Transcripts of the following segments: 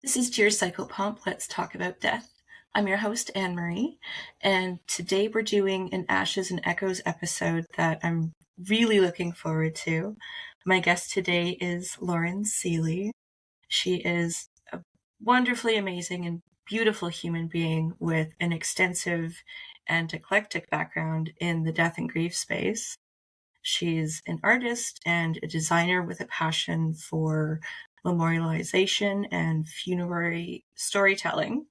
This is DearPsychopomp. Let's talk about death. I'm your host, Anne-Marie, and today we're doing an Ashes and Echoes episode that I'm really looking forward to. My guest today is Lauren Seeley. She is a wonderfully amazing and beautiful human being with an extensive and eclectic background in the death and grief space. She's an artist and a designer with a passion for memorialization and funerary storytelling.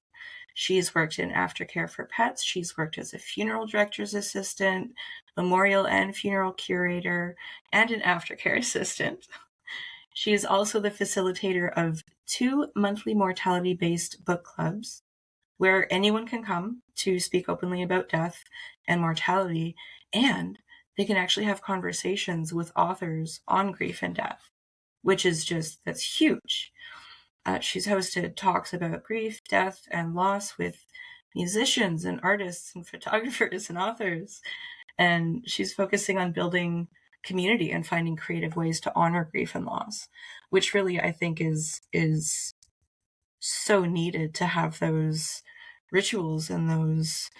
She's worked in aftercare for pets. She's worked as a funeral director's assistant, memorial and funeral curator, and an aftercare assistant. She is also the facilitator of 2 monthly mortality-based book clubs where anyone can come to speak openly about death and mortality, and they can actually have conversations with authors on grief and death, which is that's huge. She's hosted talks about grief, death, and loss with musicians and artists and photographers and authors. And she's focusing on building community and finding creative ways to honor grief and loss, which really I think is so needed to have those rituals and those,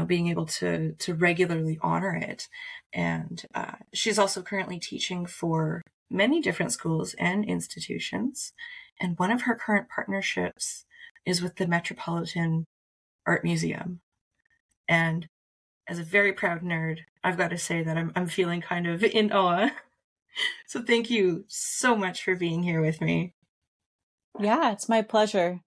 being able to regularly honor it. And she's also currently teaching for many different schools and institutions. And one of her current partnerships is with the Metropolitan Art Museum. And as a very proud nerd, I've got to say that I'm feeling kind of in awe. So thank you so much for being here with me. Yeah, it's my pleasure.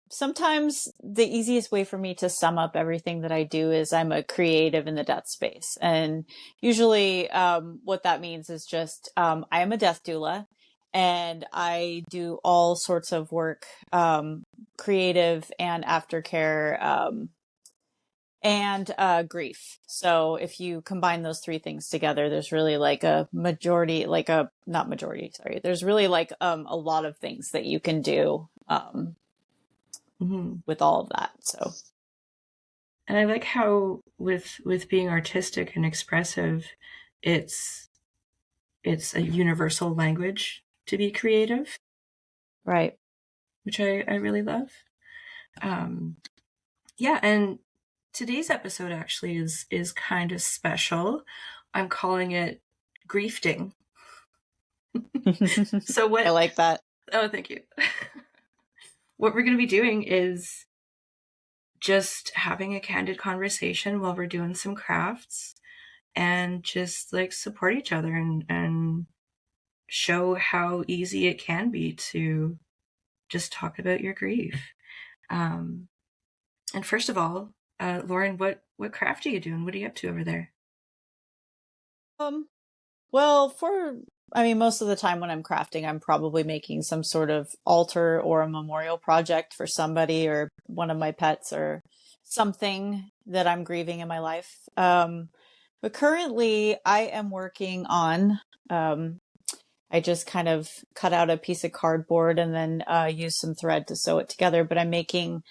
Sometimes the easiest way for me to sum up everything that I do is I'm a creative in the death space. And usually what that means is just I am a death doula and I do all sorts of work, creative and aftercare and grief. So if you combine those 3 things together, there's really like a majority, not majority, sorry. There's really like a lot of things that you can do with all of that. So, and I like how with being artistic and expressive, it's a universal language to be creative, right? Which I really love. Yeah, and today's episode actually is kind of special. I'm calling it Griefting. So what I like that. Oh, thank you. What we're going to be doing is just having a candid conversation while we're doing some crafts and just like support each other and show how easy it can be to just talk about your grief. And first of all, Lauren, what craft are you doing? What are you up to over there? Well, most of the time when I'm crafting, I'm probably making some sort of altar or a memorial project for somebody or one of my pets or something that I'm grieving in my life. But currently I am working on, I just kind of cut out a piece of cardboard and then use some thread to sew it together. But I'm making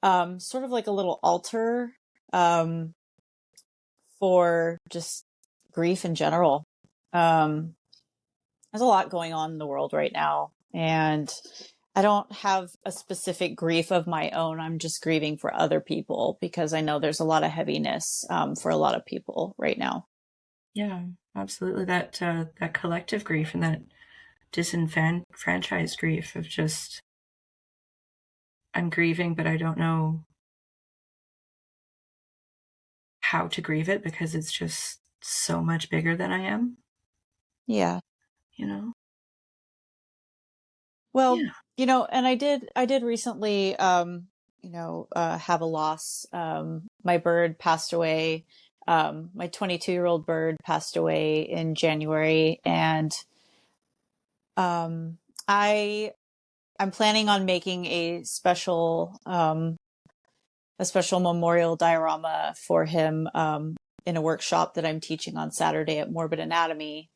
sort of like a little altar for just grief in general. There's a lot going on in the world right now, and I don't have a specific grief of my own. I'm just grieving for other people because I know there's a lot of heaviness for a lot of people right now. Yeah, absolutely. That collective grief and that disenfranchised grief of just, I'm grieving, but I don't know how to grieve it because it's just so much bigger than I am. Yeah. Well, yeah. And I did recently, have a loss. My bird passed away. My 22-year-old bird passed away in January, and I'm planning on making a special memorial diorama for him in a workshop that I'm teaching on Saturday at Morbid Anatomy.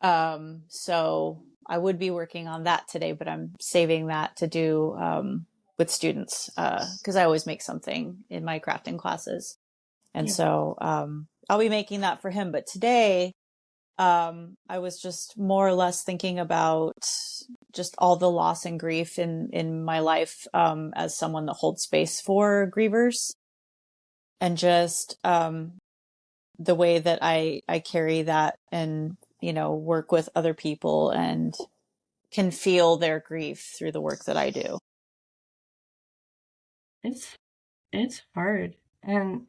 So I would be working on that today, but I'm saving that to do with students because I always make something in my crafting classes. And so I'll be making that for him. But today I was just more or less thinking about just all the loss and grief in my life, as someone that holds space for grievers, and just the way that I carry that and, work with other people and can feel their grief through the work that I do. It's hard. And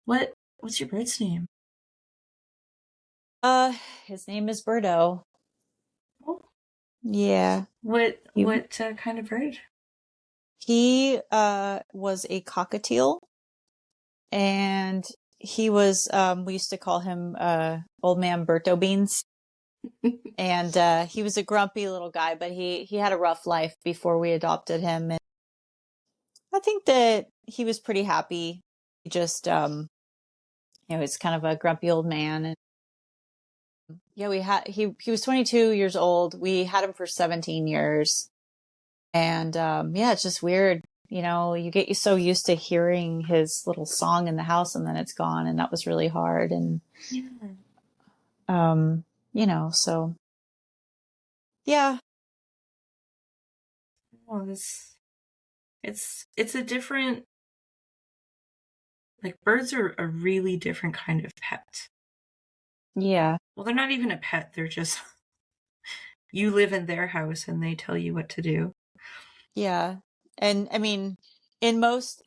what's your bird's name? His name is Birdo. Oh, Yeah. what kind of bird? He was a cockatiel, and he was we used to call him Old Man Berto Beans. And he was a grumpy little guy, but he had a rough life before we adopted him, and I think that he was pretty happy. He just he's kind of a grumpy old man. And yeah, he was 22 years old. We had him for 17 years. And yeah, it's just weird. You get so used to hearing his little song in the house, and then it's gone, and that was really hard. And so yeah. Well, it's a different, like, birds are a really different kind of pet. Yeah. Well, they're not even a pet. They're just, you live in their house and they tell you what to do. Yeah. And I mean, in most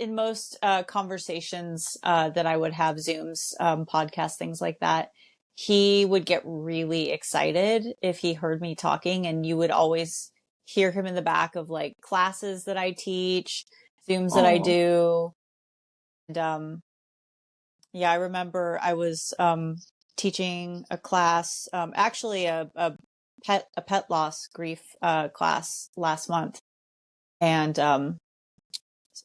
conversations that I would have, Zooms, podcasts, things like that, he would get really excited if he heard me talking, and you would always hear him in the back of like classes that I teach, Zooms that I do. And yeah, I remember I was teaching a class, actually a pet loss grief class last month. And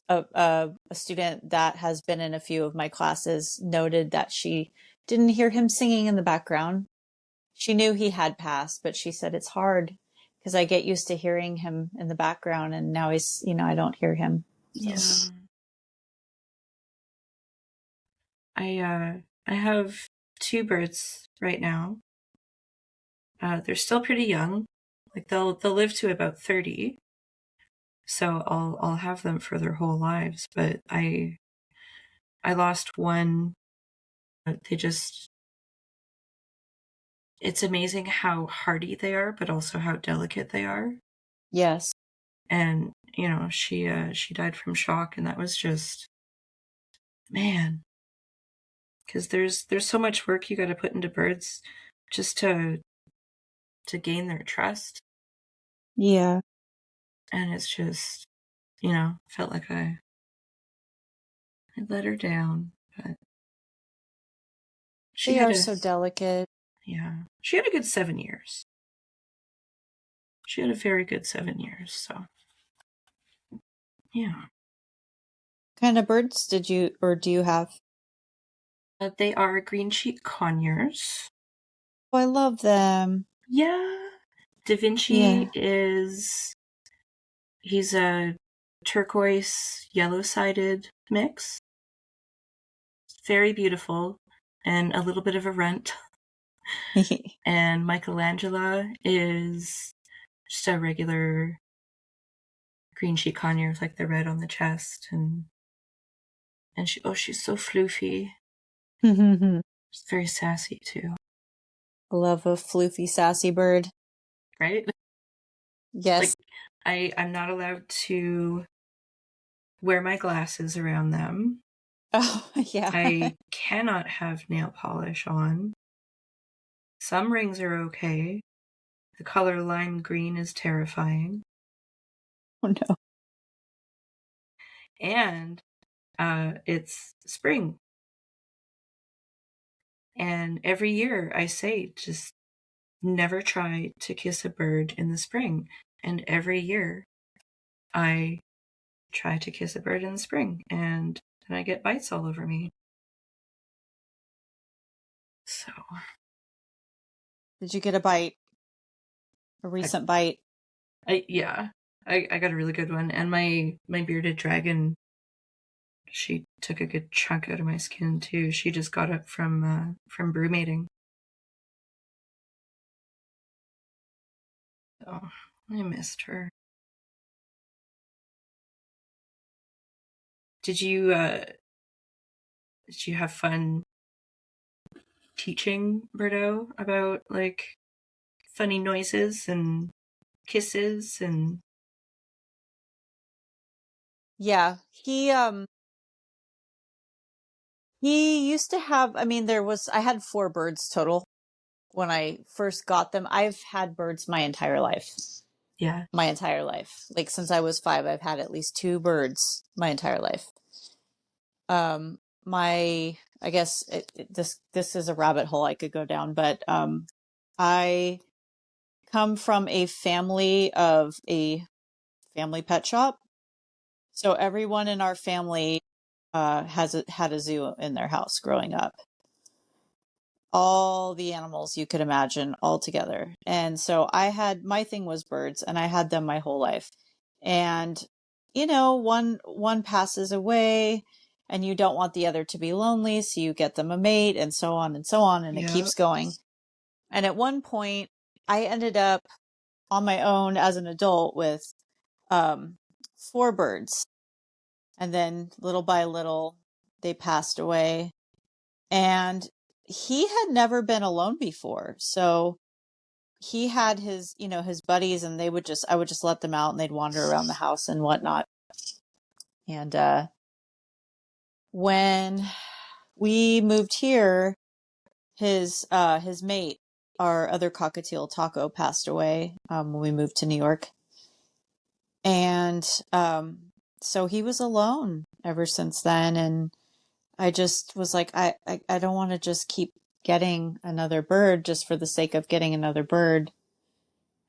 a student that has been in a few of my classes noted that she didn't hear him singing in the background. She knew he had passed, but she said it's hard because I get used to hearing him in the background, and now he's, I don't hear him. So. Yeah. I have 2 birds right now. They're still pretty young. Like, they'll live to about 30. So I'll have them for their whole lives, but I lost one. It's amazing how hardy they are, but also how delicate they are. Yes. And, she died from shock, and that was just, man, because there's so much work you got to put into birds just to gain their trust. Yeah. And it's just, felt like I let her down, but They are so delicate. Yeah. She had a good 7 years. She had a very good 7 years, so yeah. What kind of birds do you have? They are green cheek conures. Oh, I love them. Yeah. Da Vinci he's a turquoise yellow-sided mix. Very beautiful and a little bit of a runt. And Michelangelo is just a regular green cheek conure with like the red on the chest, and she's so floofy. She's very sassy too. I love a floofy, sassy bird. Right? Yes. Like, I'm not allowed to wear my glasses around them. Oh, yeah. I cannot have nail polish on. Some rings are okay. The color lime green is terrifying. Oh, no. And it's spring. And every year I say, just never try to kiss a bird in the spring. And every year I try to kiss a bird in the spring, and then I get bites all over me. So. Did you get a bite? A recent bite? Yeah. I got a really good one. And my bearded dragon, she took a good chunk out of my skin too. She just got up from brew mating. Oh, I missed her. Did you have fun teaching Berto about like funny noises and kisses and Yeah, he used to have, I mean, I had 4 birds total when I first got them. I've had birds my entire life. yeah. My entire life. Like since I was 5, I've had at least 2 birds my entire life. I guess this is a rabbit hole I could go down, but I come from a family pet shop. So everyone in our family had a zoo in their house growing up. All the animals you could imagine all together. And so my thing was birds, and I had them my whole life. And one passes away and you don't want the other to be lonely, so you get them a mate, and so on and so on, and it keeps going. And at one point I ended up on my own as an adult with 4 birds. And then little by little they passed away. And he had never been alone before. So he had his buddies, and I would just let them out and they'd wander around the house and whatnot. And when we moved here, his mate, our other cockatiel Taco, passed away when we moved to New York. And so he was alone ever since then. And I just was like, I don't want to just keep getting another bird just for the sake of getting another bird.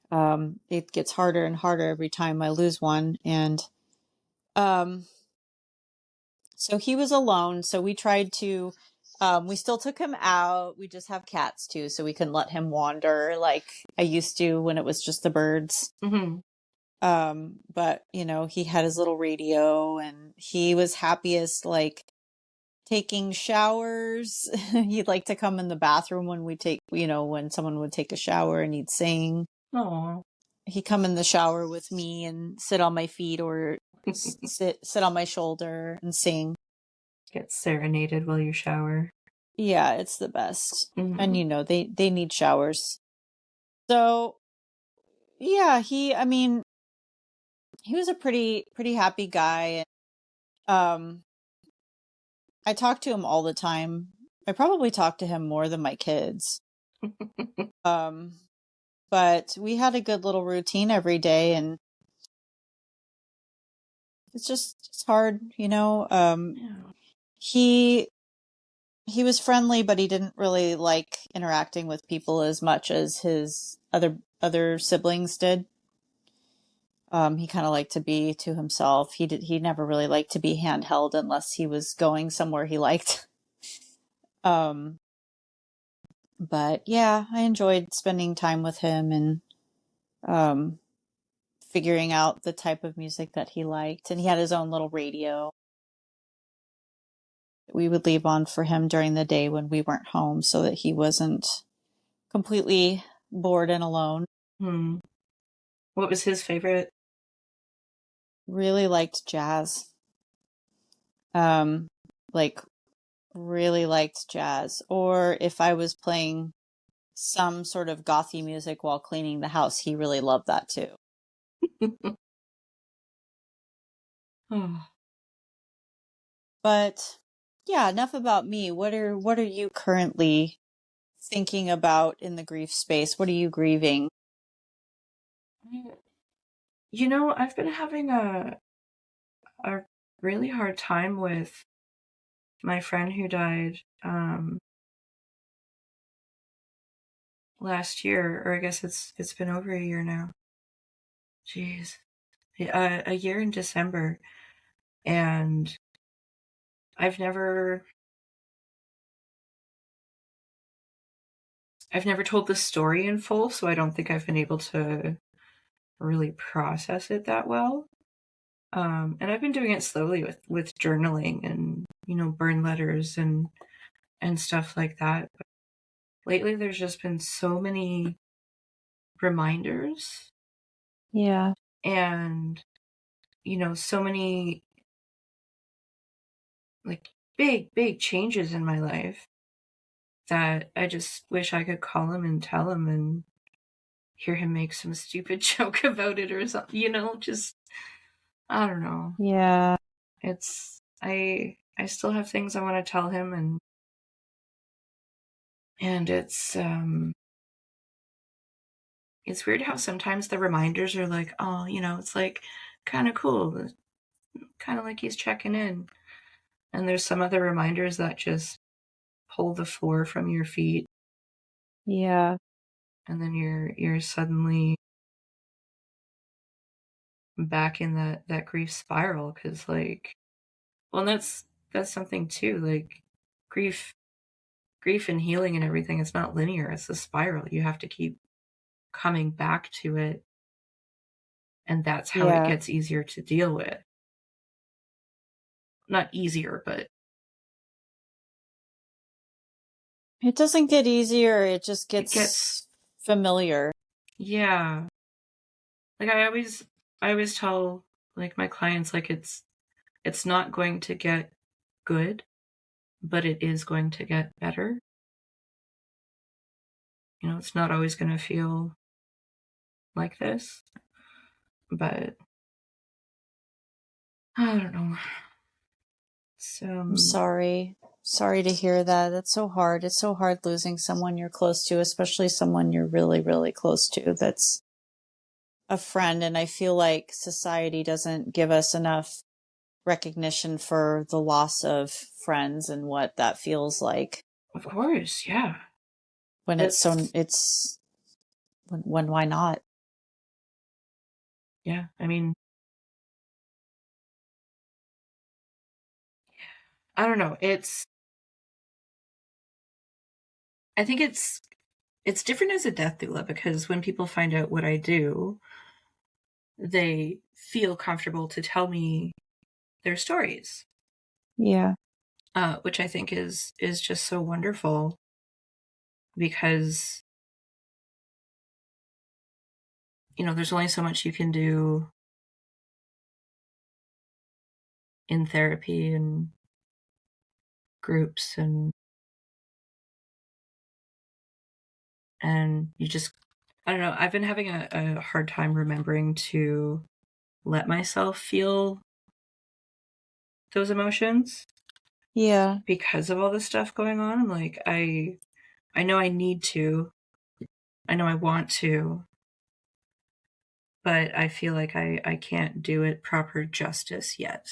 It gets harder and harder every time I lose one. And so he was alone. So we tried to, we still took him out. We just have cats too, so we can let him wander like I used to when it was just the birds. Mm-hmm. But he had his little radio, and he was happiest like taking showers. He'd like to come in the bathroom when when someone would take a shower, and he'd sing. Aww. He'd come in the shower with me and sit on my feet, or sit on my shoulder and sing. Get serenaded while you shower. Yeah, it's the best. Mm-hmm. And they need showers. So yeah, he was a pretty happy guy. I talk to him all the time. I probably talk to him more than my kids. But we had a good little routine every day, and it's hard, Yeah. He was friendly, but he didn't really like interacting with people as much as his other siblings did. He kind of liked to be to himself. He never really liked to be handheld unless he was going somewhere he liked. But yeah, I enjoyed spending time with him, and figuring out the type of music that he liked. And he had his own little radio that we would leave on for him during the day when we weren't home, so that he wasn't completely bored and alone. What was his favorite? Really liked jazz. Like really liked jazz. Or if I was playing some sort of gothy music while cleaning the house, he really loved that too. Oh. But yeah, enough about me. What are you currently thinking about in the grief space? What are you grieving? I've been having a really hard time with my friend who died last year, or I guess it's been over a year now. Jeez. A year in December. And I've never told the story in full, so I don't think I've been able to really process it that well. And I've been doing it slowly with journaling and, burn letters and stuff like that. But lately there's just been so many reminders Yeah. And, so many like big changes in my life that I just wish I could call him and tell him and hear him make some stupid joke about it or something, just, I don't know. Yeah. I still have things I want to tell him, and it's weird how sometimes the reminders are like, oh, it's like kind of cool, kind of like he's checking in. And there's some other reminders that just pull the floor from your feet. Yeah. And then you're suddenly back in that grief spiral, because well, that's something too, like grief and healing and everything, it's not linear, it's a spiral. You have to keep coming back to it, and that's how it Yeah. gets easier to deal with. Not easier, but It doesn't get easier, it just it gets gets familiar. yeah. Like I always tell like my clients, like it's not going to get good, but it is going to get better. It's not always going to feel like this, but I don't know. I'm sorry. Sorry to hear that. That's so hard. It's so hard losing someone you're close to, especially someone you're really, really close to that's a friend. And I feel like society doesn't give us enough recognition for the loss of friends and what that feels like. Of course, yeah. When when why not? Yeah, I mean, I don't know. I think it's different as a death doula, because when people find out what I do, they feel comfortable to tell me their stories. Yeah. Which I think is just so wonderful, because there's only so much you can do in therapy and groups, and you just, I don't know, I've been having a hard time remembering to let myself feel those emotions. Yeah. Because of all this stuff going on. I'm like, I know I need to, I know I want to, but I feel like I can't do it proper justice yet.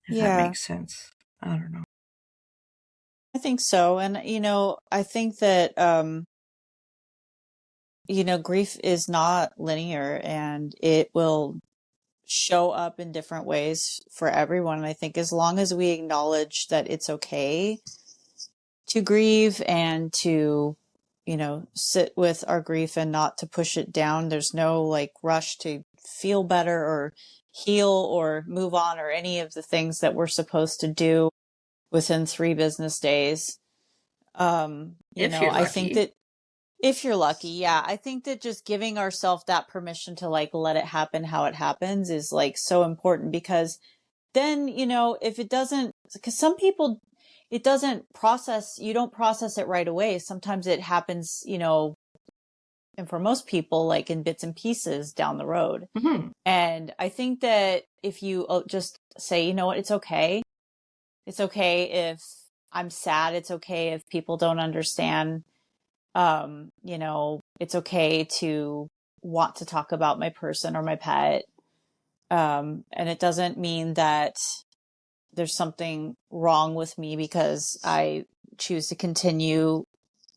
If that Yeah. makes sense. I don't know. I think so. And, I think that, grief is not linear and it will show up in different ways for everyone. And I think as long as we acknowledge that it's okay to grieve and to, sit with our grief and not to push it down, there's no like rush to feel better or heal or move on or any of the things that we're supposed to do within 3 business days. If you're I think lucky. that if you're lucky, yeah, I think that just giving ourselves that permission to like let it happen how it happens is like so important, because then, if it doesn't, because some people, it doesn't process, you don't process it right away. Sometimes it happens, and for most people, like in bits and pieces down the road. Mm-hmm. And I think that if you just say, you know what, it's okay. It's okay if I'm sad. It's okay if people don't understand. It's okay to want to talk about my person or my pet. And it doesn't mean that there's something wrong with me because I choose to continue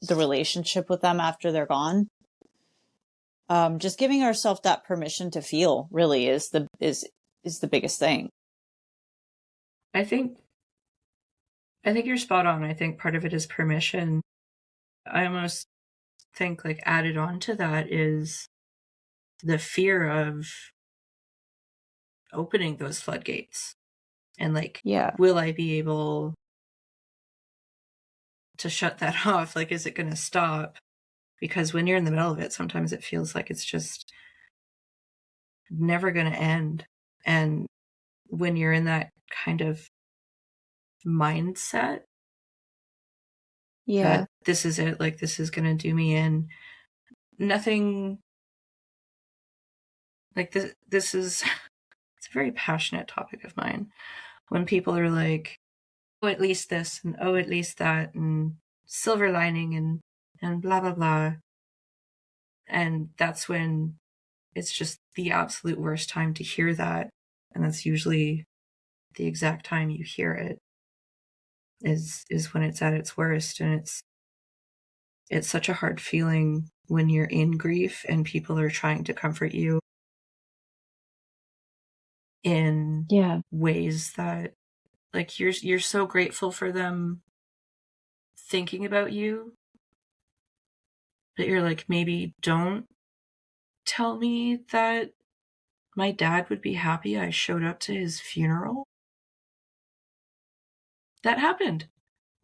the relationship with them after they're gone. Just giving ourselves that permission to feel really is the biggest thing. I think you're spot on. I think part of it is permission. I almost think like added on to that is the fear of opening those floodgates, and like, Yeah. will I be able to shut that off? Like, is it going to stop? because when you're in the middle of it, sometimes it feels like it's just never going to end. And when you're in that kind of mindset that this is it, like this is going to do me in, nothing like this is it's a very passionate topic of mine. When people are like, oh, at least this, and oh, at least that, and silver lining, and blah blah blah, and that's when it's just the absolute worst time to hear that. And that's usually the exact time you hear it is when it's at its worst. And it's such a hard feeling when you're in grief and people are trying to comfort you in ways that, like, you're so grateful for them thinking about you, that you're like, maybe don't tell me that my dad would be happy I showed up to his funeral. That happened.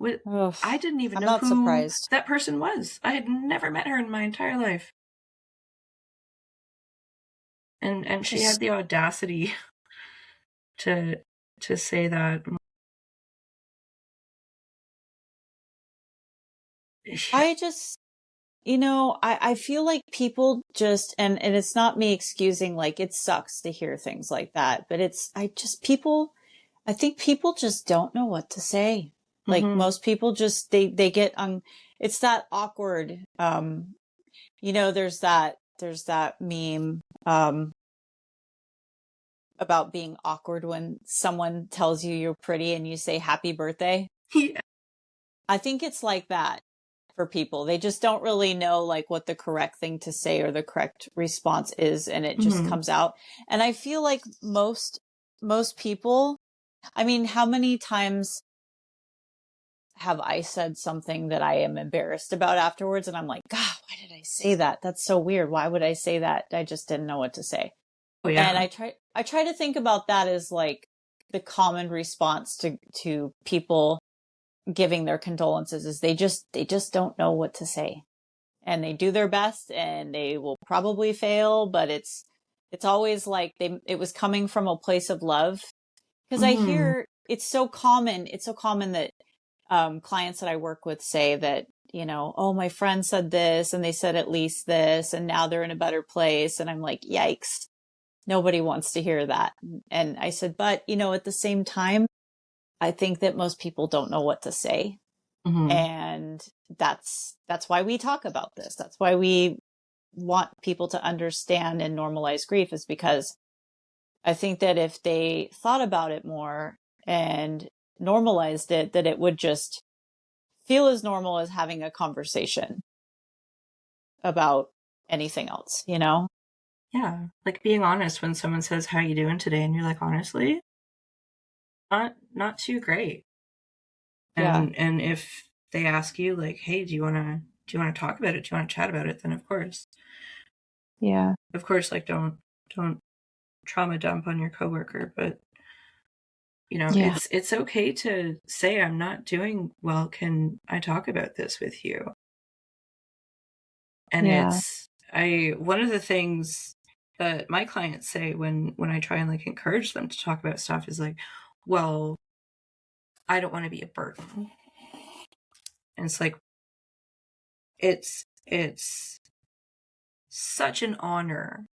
I didn't even know who surprised. That person was. I had never met her in my entire life. And she had the audacity to say that. I just, I feel like people just, and it's not me excusing, like, it sucks to hear things like that, but I think people just don't know what to say. Like, most people just, they get it's that awkward, there's that meme, about being awkward when someone tells you you're pretty and you say happy birthday. Yeah. I think it's like that for people. They just don't really know like what the correct thing to say or the correct response is, and it just comes out. And I feel like most people, I mean, how many times have I said something that I am embarrassed about afterwards? And I'm like, God, why did I say that? That's so weird. Why would I say that? I just didn't know what to say. Oh, yeah. And I try to think about that as like the common response to people giving their condolences is they just don't know what to say, and they do their best and they will probably fail, but it's always like it was coming from a place of love. Because I hear it's so common that clients that I work with say that, oh, my friend said this and they said at least this and now they're in a better place. And I'm like, yikes, nobody wants to hear that. And I said, but at the same time, I think that most people don't know what to say. And that's why we talk about this. That's why we want people to understand and normalize grief, is because I think that if they thought about it more and normalized it, that it would just feel as normal as having a conversation about anything else, Yeah. Like being honest when someone says, how you doing today? And you're like, honestly, not too great. And if they ask you like, hey, do you want to talk about it? Do you want to chat about it? Then of course. Yeah. Of course, like don't trauma dump on your coworker, but it's okay to say, I'm not doing well. Can I talk about this with you? And one of the things that my clients say when I try and like encourage them to talk about stuff is like, well, I don't want to be a burden. And it's like, it's such an honor.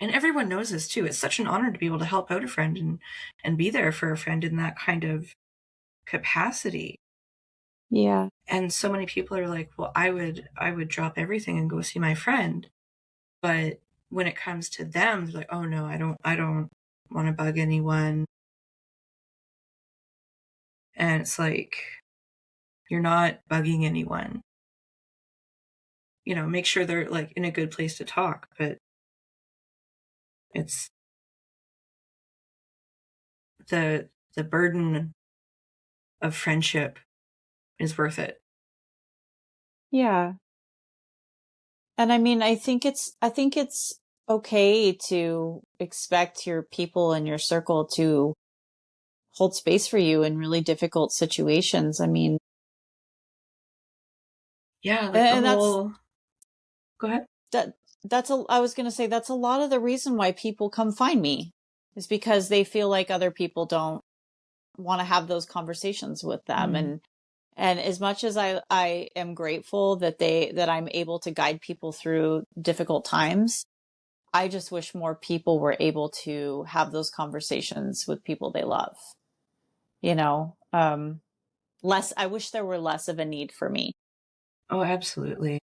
And everyone knows this too. It's such an honor to be able to help out a friend and be there for a friend in that kind of capacity. Yeah. And so many people are like, well, I would drop everything and go see my friend. But when it comes to them, they're like, oh no, I don't want to bug anyone. And it's like, you're not bugging anyone. Make sure they're like in a good place to talk, but it's the burden of friendship is worth it. Yeah. And I mean, I think it's okay to expect your people in your circle to hold space for you in really difficult situations. I mean, yeah, like Go ahead. I was going to say that's a lot of the reason why people come find me, is because they feel like other people don't want to have those conversations with them. And as much as I am grateful that I'm able to guide people through difficult times, I just wish more people were able to have those conversations with people they love. You know, I wish there were less of a need for me. Oh, absolutely.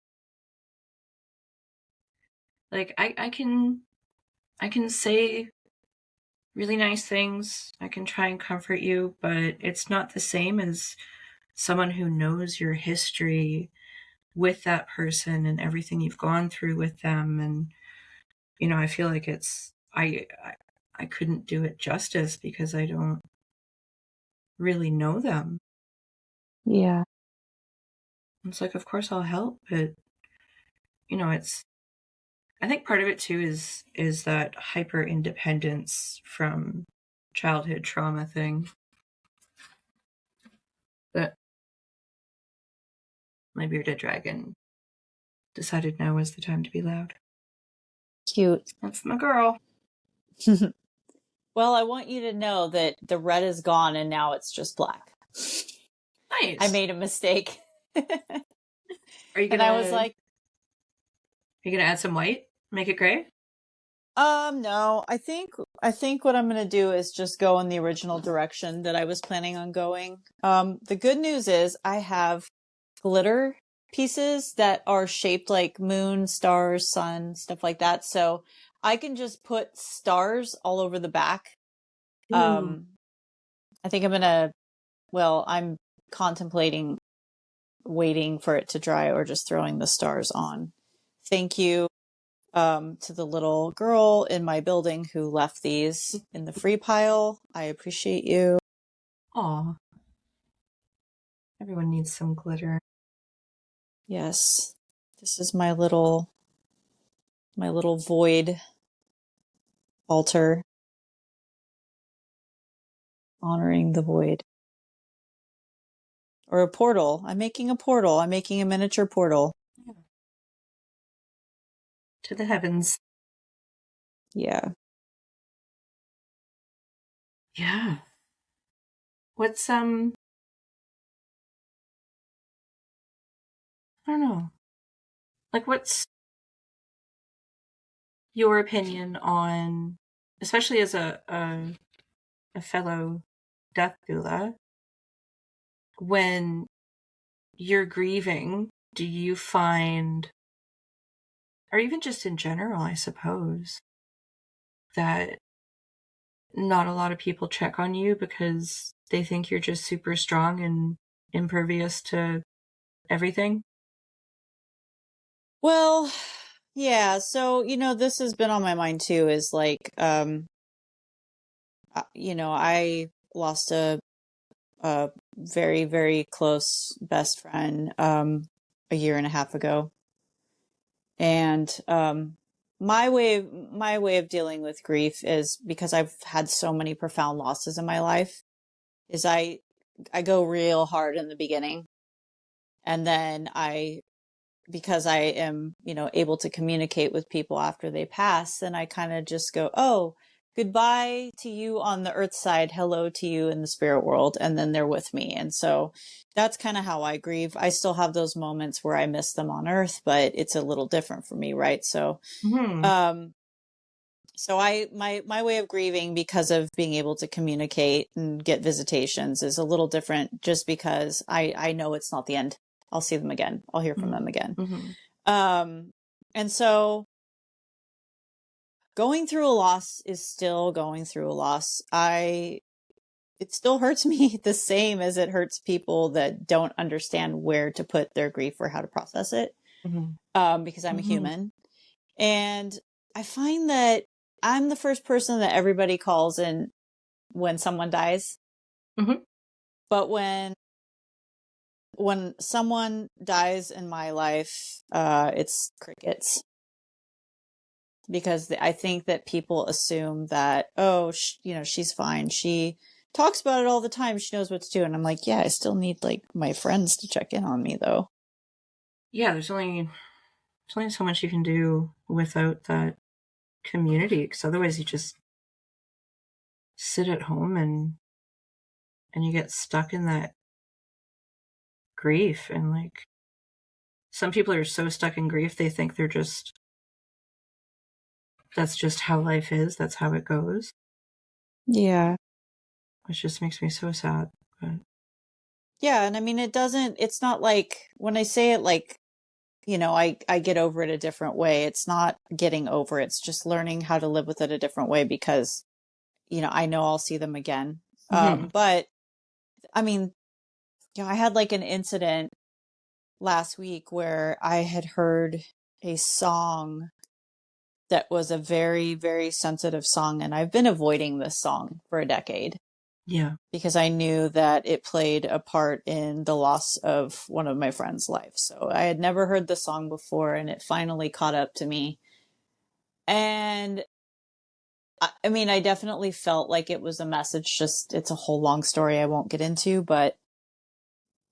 Like I can say really nice things. I can try and comfort you, but it's not the same as someone who knows your history with that person and everything you've gone through with them. And, you know, I feel like I couldn't do it justice because I don't really know them. Yeah. It's like, of course I'll help, but, you know, I think part of it too is that hyper independence from childhood trauma thing that my bearded dragon decided now was the time to be loud. Cute. That's my girl. Well, I want you to know that the red is gone and now it's just black. Nice. I made a mistake. Are you gonna? And I was like, are you gonna add some white? Make it gray? No. I think what I'm gonna do is just go in the original direction that I was planning on going. The good news is I have glitter pieces that are shaped like moon, stars, sun, stuff like that. So I can just put stars all over the back. I think I'm contemplating waiting for it to dry or just throwing the stars on. Thank you to the little girl in my building who left these in the free pile. I appreciate you. Aw. Everyone needs some glitter. Yes. This is my little void altar honoring the void. Or a portal. I'm making a portal. I'm making a miniature portal. Yeah. To the heavens. Yeah. Yeah. What's I don't know. Like, what's your opinion on, especially as a fellow death doula, when you're grieving, do you find, or even just in general, I suppose, that not a lot of people check on you because they think you're just super strong and impervious to everything? Well, yeah. So, this has been on my mind too, is like, I lost a very, very close best friend, a year and a half ago. And, my way of dealing with grief is, because I've had so many profound losses in my life, is I go real hard in the beginning. And then because I am, able to communicate with people after they pass, then I kind of just go, oh, goodbye to you on the earth side, hello to you in the spirit world, and then they're with me. And so that's kind of how I grieve. I still have those moments where I miss them on earth, but it's a little different for me, right? So, my way of grieving, because of being able to communicate and get visitations, is a little different, just because I know it's not the end. I'll see them again. I'll hear from them again. And so going through a loss is still going through a loss. It still hurts me the same as it hurts people that don't understand where to put their grief or how to process it. Because I'm a human. And I find that I'm the first person that everybody calls in when someone dies. But when someone dies in my life, it's crickets. Because I think that people assume that, oh, she's fine. She talks about it all the time. She knows what to do. And I'm like, yeah, I still need like my friends to check in on me though. Yeah, there's only only so much you can do without that community, because otherwise you just sit at home and you get stuck in that grief. And like, some people are so stuck in grief they think that's just how life is, that's how it goes. Yeah. Which just makes me so sad. But Yeah, and I mean it's not like, when I say it, like, I get over it a different way. It's not getting over it. It's just learning how to live with it a different way, because, I know I'll see them again. But I mean, I had like an incident last week where I had heard a song that was a very, very sensitive song. And I've been avoiding this song for a decade. yeah. Because I knew that it played a part in the loss of one of my friends' life. So I had never heard the song before, and it finally caught up to me. And I mean, I definitely felt like it was a message. Just, it's a whole long story I won't get into, but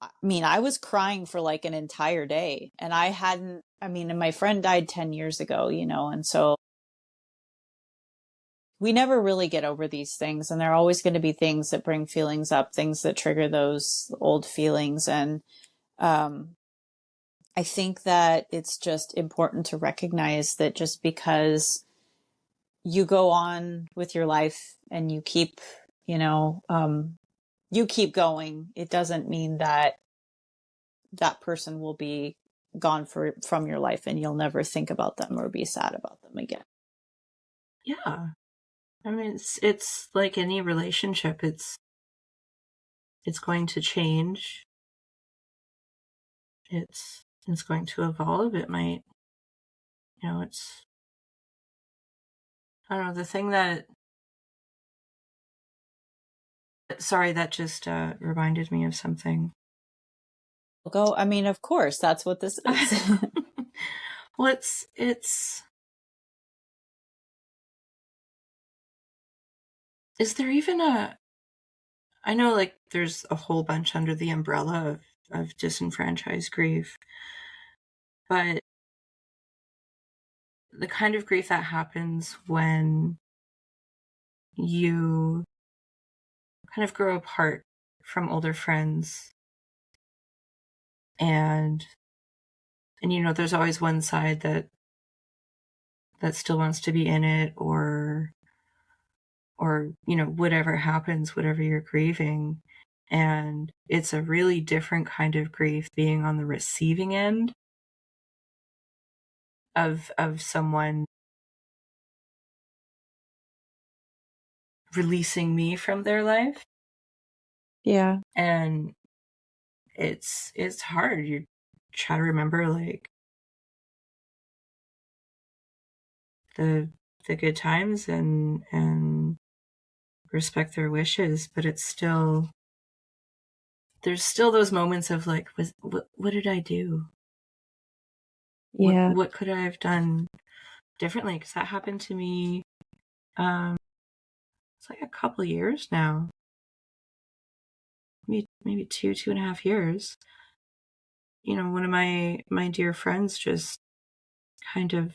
I mean, I was crying for like an entire day, and and my friend died 10 years ago, and so we never really get over these things, and there are always going to be things that bring feelings up, things that trigger those old feelings. And I think that it's just important to recognize that just because you go on with your life and you keep, you keep going, it doesn't mean that that person will be gone from your life and you'll never think about them or be sad about them again. Yeah. I mean, it's like any relationship. It's going to change. It's going to evolve. It might, it's, I don't know, the thing that, sorry, that just reminded me of something. I mean, of course, that's what this is. Well, is there even I know like there's a whole bunch under the umbrella of disenfranchised grief, but the kind of grief that happens when you kind of grow apart from older friends, and there's always one side that still wants to be in it, or whatever happens, whatever you're grieving. And it's a really different kind of grief being on the receiving end of someone releasing me from their life. Yeah. And it's hard. You try to remember like the good times and respect their wishes, but there's still those moments of like, what did I do? Yeah. What could I have done differently? Because that happened to me. It's like a couple years now, maybe 2.5 years. One of my dear friends just kind of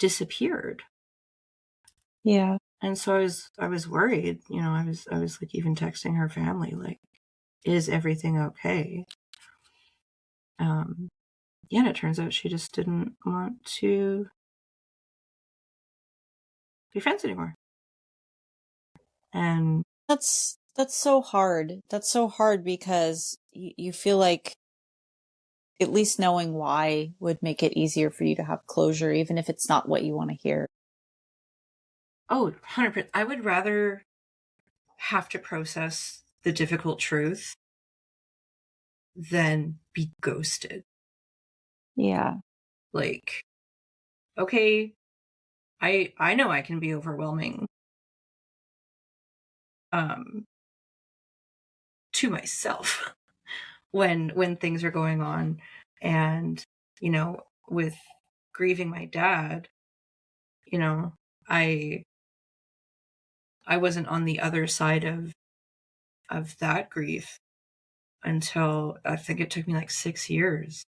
disappeared. Yeah. And so I was worried. I was like even texting her family, like, is everything okay? Yeah, and it turns out she just didn't want to be friends anymore. And That's so hard. That's so hard because you feel like at least knowing why would make it easier for you to have closure, even if it's not what you want to hear. oh, 100%. I would rather have to process the difficult truth than be ghosted. Yeah. Like, okay, I know I can be overwhelming to myself when things are going on. And with grieving my dad, I wasn't on the other side of that grief until I think it took me like 6 years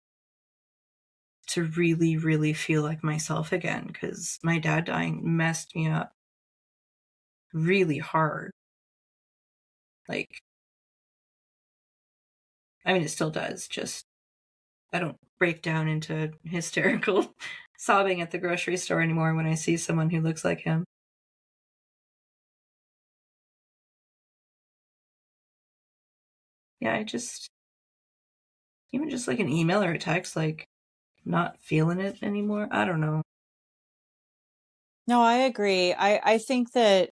to really, really feel like myself again, because my dad dying messed me up really hard. Like, I mean, it still does, just I don't break down into hysterical sobbing at the grocery store anymore when I see someone who looks like him. Yeah, even just like an email or a text, like, not feeling it anymore. I don't know. No, I agree. I think that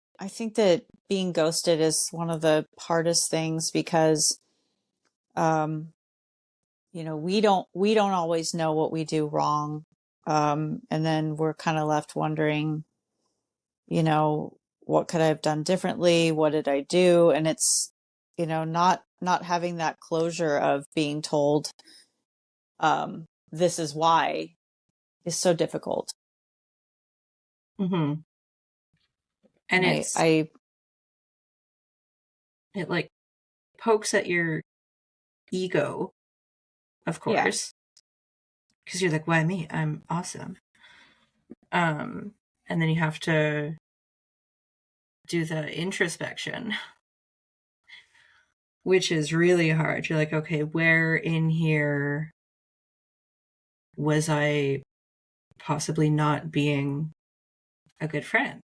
being ghosted is one of the hardest things because we don't always know what we do wrong. And then we're kind of left wondering, what could I have done differently? What did I do? And it's, not having that closure of being told, this is why is so difficult. Mm-hmm. And it like pokes at your ego, of course, because you're like, why me? I'm awesome. And then you have to do the introspection, which is really hard. You're like, okay, where in here was I possibly not being a good friend?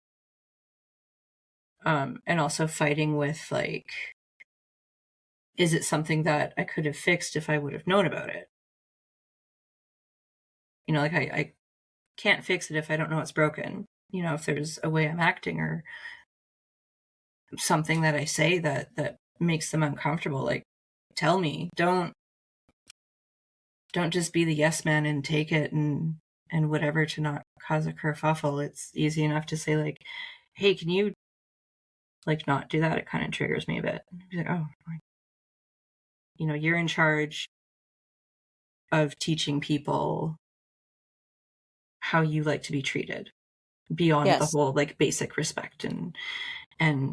And also fighting with, like, is it something that I could have fixed if I would have known about it? Like I can't fix it if I don't know it's broken. If there's a way I'm acting or something that I say that makes them uncomfortable, like, tell me. Don't just be the yes man and take it and whatever to not cause a kerfuffle. It's easy enough to say, like, hey, can you, like, not do that? It kind of triggers me a bit. Be like, oh, you're in charge of teaching people how you like to be treated beyond the whole, like, basic respect and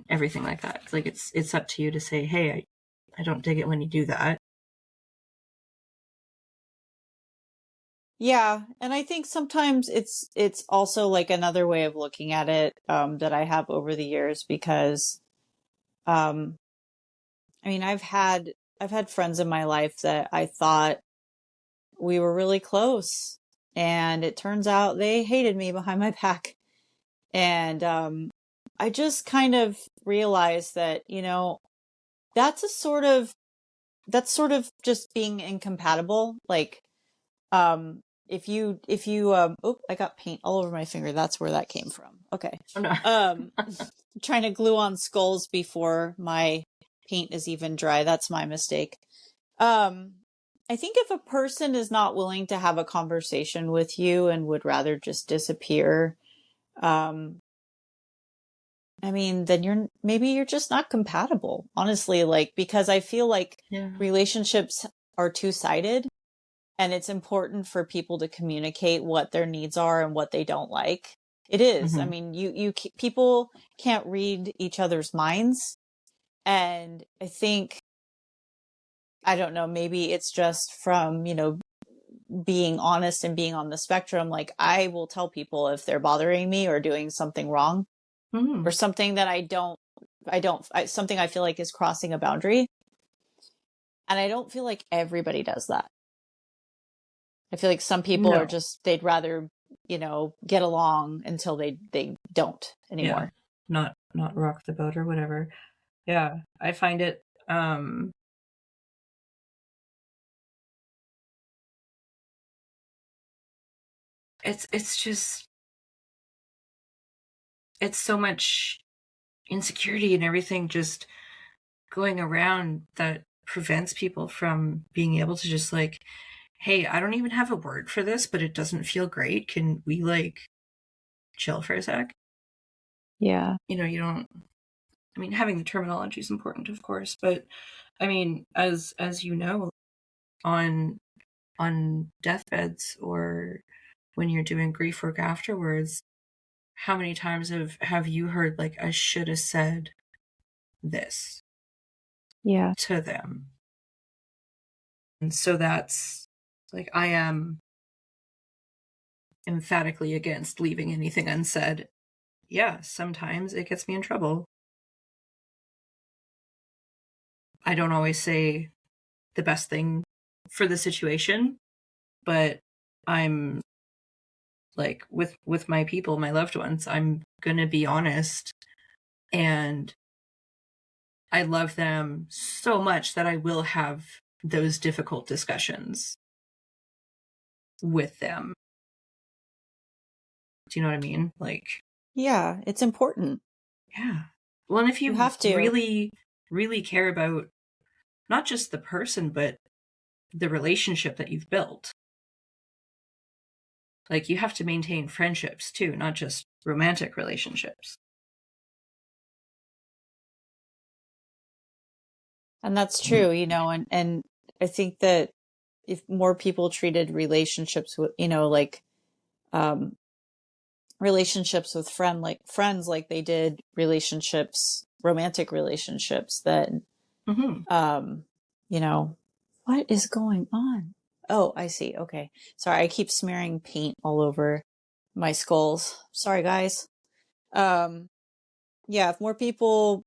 everything like that. Like, it's up to you to say, hey, I don't dig it when you do that. Yeah, and I think sometimes it's also like another way of looking at it that I have over the years because I mean I've had friends in my life that I thought we were really close and it turns out they hated me behind my back. And I just kind of realized that, that's sort of just being incompatible. Like if you I got paint all over my finger. That's where that came from. Okay. Oh, no. Trying to glue on skulls before my paint is even dry. That's my mistake. I think if a person is not willing to have a conversation with you and would rather just disappear, I mean, then you're just not compatible, honestly, like, because I feel like relationships are two-sided. And it's important for people to communicate what their needs are and what they don't like. It is. Mm-hmm. I mean, people can't read each other's minds. And I think, I don't know, maybe it's just from, being honest and being on the spectrum. Like, I will tell people if they're bothering me or doing something wrong or something that something I feel like is crossing a boundary. And I don't feel like everybody does that. I feel like some people are just, they'd rather, get along until they don't anymore. Yeah. Not rock the boat or whatever. Yeah. I find it, it's just, it's so much insecurity and everything just going around that prevents people from being able to just, like, hey, I don't even have a word for this, but it doesn't feel great. Can we, like, chill for a sec? Yeah. You don't, I mean, having the terminology is important, of course, but I mean, as you know, on deathbeds or when you're doing grief work afterwards, how many times have you heard, like, I should have said this to them? And so that's, like, I am emphatically against leaving anything unsaid. Yeah, sometimes it gets me in trouble. I don't always say the best thing for the situation, but I'm like with my people, my loved ones, I'm gonna be honest, and I love them so much that I will have those difficult discussions with them. Do you know what I mean? Like, Yeah, it's important. yeah. Well, and if you have to. really, really care about not just the person, but the relationship that you've built, like, you have to maintain friendships too, not just romantic relationships. And that's true, you know, and I think that if more people treated relationships with, you know, like relationships with friends like they did relationships, romantic relationships, that you know, what is going on? Oh, I see. Okay. Sorry, I keep smearing paint all over my skulls. Sorry, guys. Yeah, if more people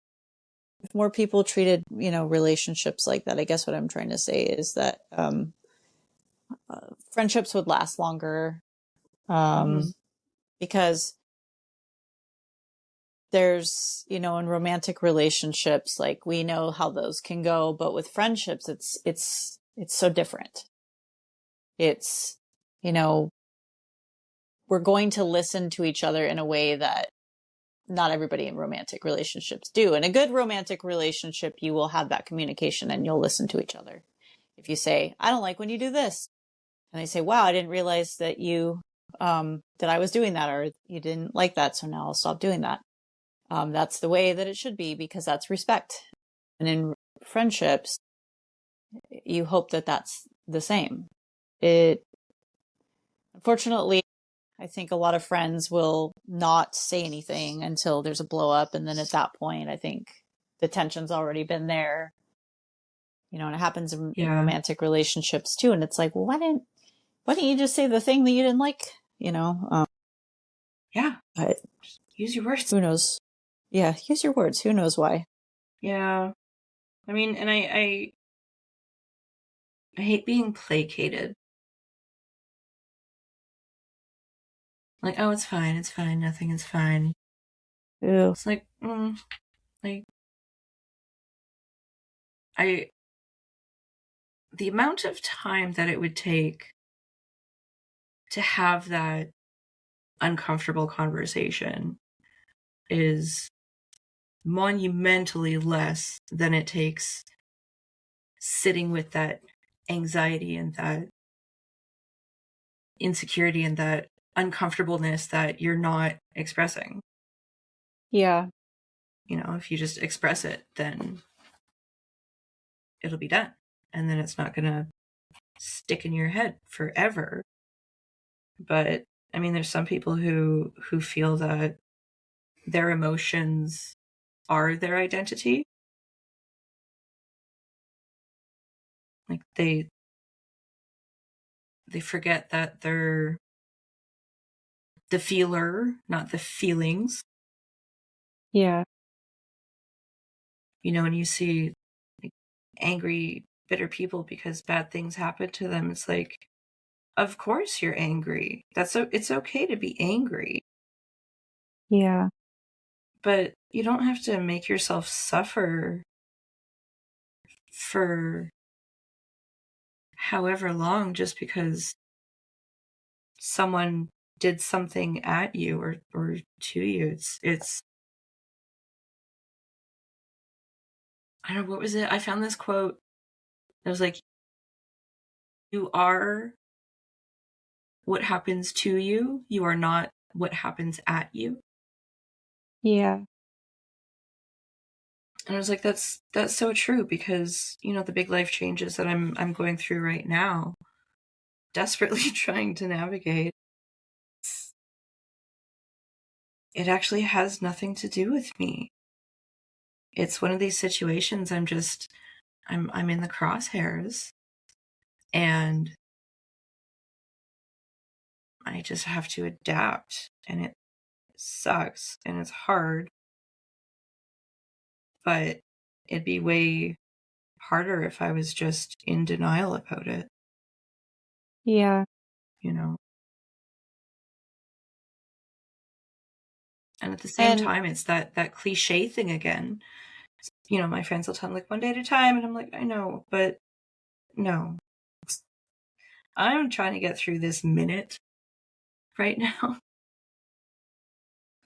treated, you know, relationships like that, I guess what I'm trying to say is that friendships would last longer, because there's, you know, in romantic relationships, like, we know how those can go, but with friendships, it's so different. It's, you know, we're going to listen to each other in a way that not everybody in romantic relationships do. In a good romantic relationship, you will have that communication and you'll listen to each other. If you say, I don't like when you do this, and they say, wow, I didn't realize that that I was doing that, or you didn't like that, so now I'll stop doing that. That's the way that it should be, because that's respect. And in friendships, you hope that that's the same. Unfortunately, I think a lot of friends will not say anything until there's a blow up. And then at that point, I think the tension's already been there, you know, and it happens in romantic relationships too. And it's like, well, why didn't you just say the thing that you didn't like, you know? Yeah. But use your words. Who knows? Yeah. Use your words. Who knows why? Yeah. I mean, and I hate being placated. Like, oh, it's fine, nothing is fine. Ew. It's like, like, the amount of time that it would take to have that uncomfortable conversation is monumentally less than it takes sitting with that anxiety and that insecurity and that uncomfortableness that you're not expressing. Yeah. You know, if you just express it, then it'll be done. And then it's not going to stick in your head forever. But I mean, there's some people who feel that their emotions are their identity. Like, they forget that they're the feeler, not the feelings. Yeah. You know, when you see, like, angry, bitter people because bad things happen to them, it's like, of course you're angry. It's okay to be angry. Yeah. But you don't have to make yourself suffer for however long just because someone did something at you or to you. It's I don't know, what was it? I found this quote that was like, you are what happens to you. You are not what happens at you. Yeah. And I was like, that's so true, because, you know, the big life changes that I'm going through right now, desperately trying to navigate, it actually has nothing to do with me. It's one of these situations I'm in the crosshairs, and I just have to adapt, and it sucks and it's hard, but it'd be way harder if I was just in denial about it. Yeah. You know? And at the same time, it's that cliche thing again. You know, my friends will tell me, like, one day at a time, and I'm like, I know, but no. I'm trying to get through this minute right now.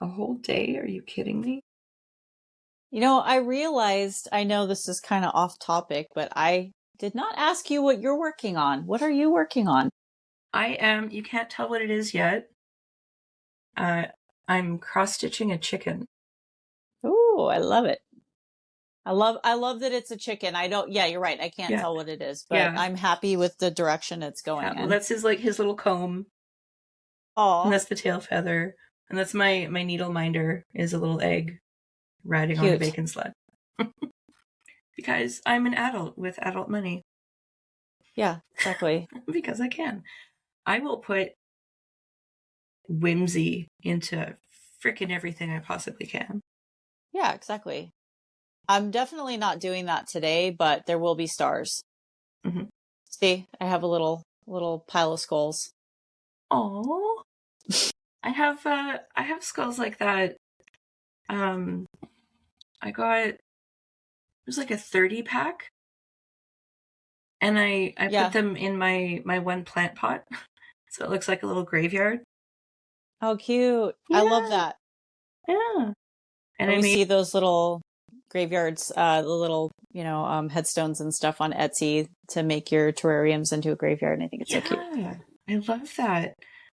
A whole day? Are you kidding me? You know, I realized, I know this is kind of off topic, but I did not ask you what you're working on. What are you working on? You can't tell what it is yet. I'm cross-stitching a chicken. Ooh, I love it. I love that it's a chicken. Yeah, you're right. I can't tell what it is, but I'm happy with the direction it's going in. Well, that's his little comb. Aw. And that's the tail feather. And that's my needle minder is a little egg riding on a bacon sled. Because I'm an adult with adult money. Yeah, exactly. Because I can. I will put whimsy into frickin' everything I possibly can. Yeah, exactly. I'm definitely not doing that today, but there will be stars. Mm-hmm. See, I have a little pile of skulls. Oh, I have skulls like that. I got, it was like a 30 pack, and I put them in my one plant pot, so it looks like a little graveyard. Oh, cute! Yeah. I love that. Yeah, and we see those little graveyards, the little headstones and stuff on Etsy to make your terrariums into a graveyard, and I think it's so cute. I love that.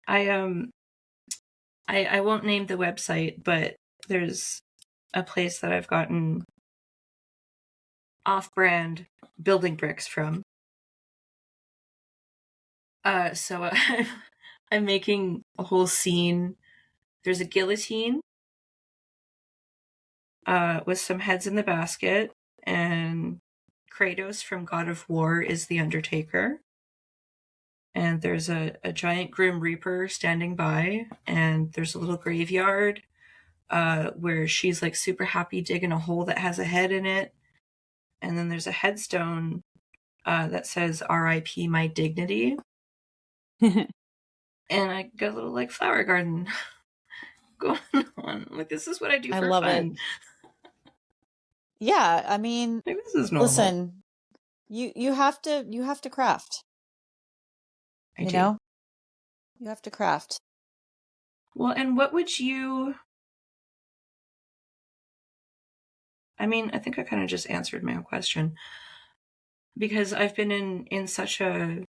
I won't name the website, but there's a place that I've gotten off-brand building bricks from. So I'm making a whole scene. There's a guillotine with some heads in the basket, and Kratos from God of War is the Undertaker. And there's a giant Grim Reaper standing by, and there's a little graveyard where she's like super happy digging a hole that has a head in it. And then there's a headstone that says R.I.P. my dignity. And I got a little like flower garden going on. Like, this is what I do for love fun. It. Yeah, I mean, like, this is normal. Listen, you have to craft. You know? You have to craft. Well, and what would you... I mean, I think I kind of just answered my own question. Because I've been in such a